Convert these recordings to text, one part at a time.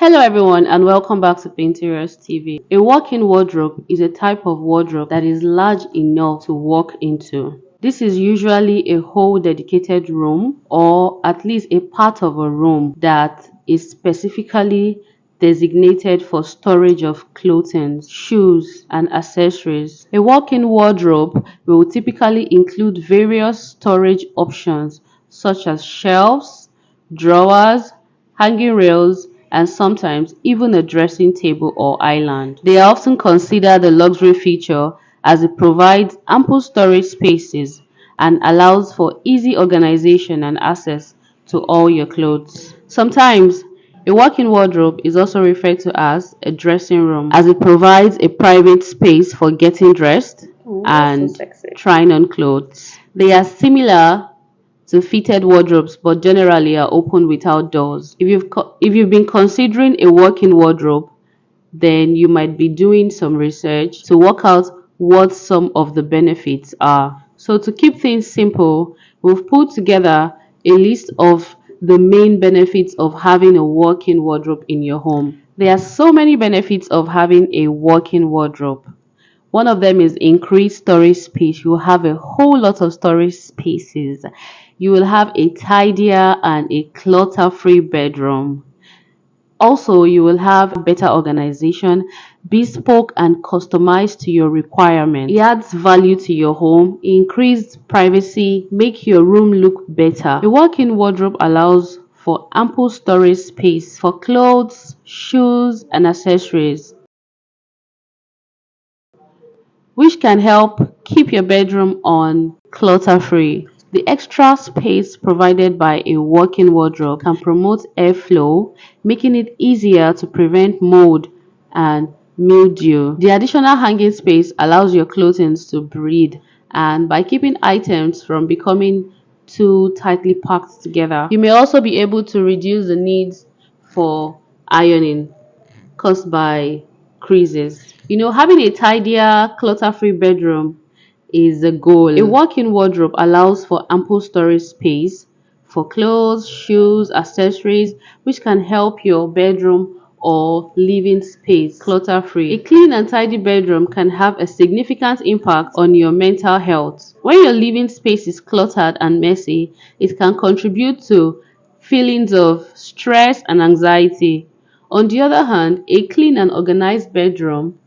Hello everyone and welcome back to Pinteriorstv. A walk-in wardrobe is a type of wardrobe that is large enough to walk into. This is usually a whole dedicated room or at least a part of a room that is specifically designated for storage of clothing, shoes, and accessories. A walk-in wardrobe will typically include various storage options such as shelves, drawers, hanging rails, and sometimes even a dressing table or island. They are often considered a luxury feature as it provides ample storage spaces and allows for easy organization and access to all your clothes. Sometimes, a walk-in wardrobe is also referred to as a dressing room, as it provides a private space for getting dressed and trying on clothes. They are similar to fitted wardrobes but generally are open without doors. If you've been considering a walk-in wardrobe, then you might be doing some research to work out what some of the benefits are. So to keep things simple, we've put together a list of the main benefits of having a walk-in wardrobe in your home. There are so many benefits of having a walk-in wardrobe. One of them is increased storage space. You will have a whole lot of storage spaces. You will have a tidier and a clutter-free bedroom. Also, you will have better organization, bespoke and customized to your requirements. It adds value to your home, increased privacy, make your room look better. A walk-in wardrobe allows for ample storage space for clothes, shoes, and accessories, which can help keep your bedroom on clutter-free. The extra space provided by a walk-in wardrobe can promote airflow, making it easier to prevent mold and mildew. The additional hanging space allows your clothing to breathe, and by keeping items from becoming too tightly packed together, you may also be able to reduce the needs for ironing caused by creases. Having a tidier, clutter-free bedroom is the goal. A walk-in wardrobe allows for ample storage space for clothes, shoes, accessories, which can help your bedroom or living space clutter-free. A clean and tidy bedroom can have a significant impact on your mental health. When your living space is cluttered and messy, it can contribute to feelings of stress and anxiety. On the other hand, a clean and organized bedroom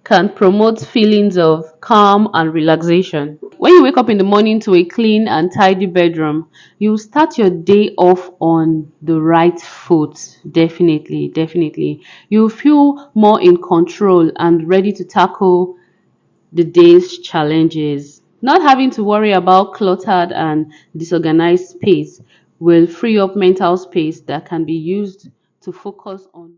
can promote feelings of calm and relaxation. When you wake up in the morning to a clean and tidy bedroom, you start your day off on the right foot. Definitely. You feel more in control and ready to tackle the day's challenges. Not having to worry about cluttered and disorganized space will free up mental space that can be used to focus on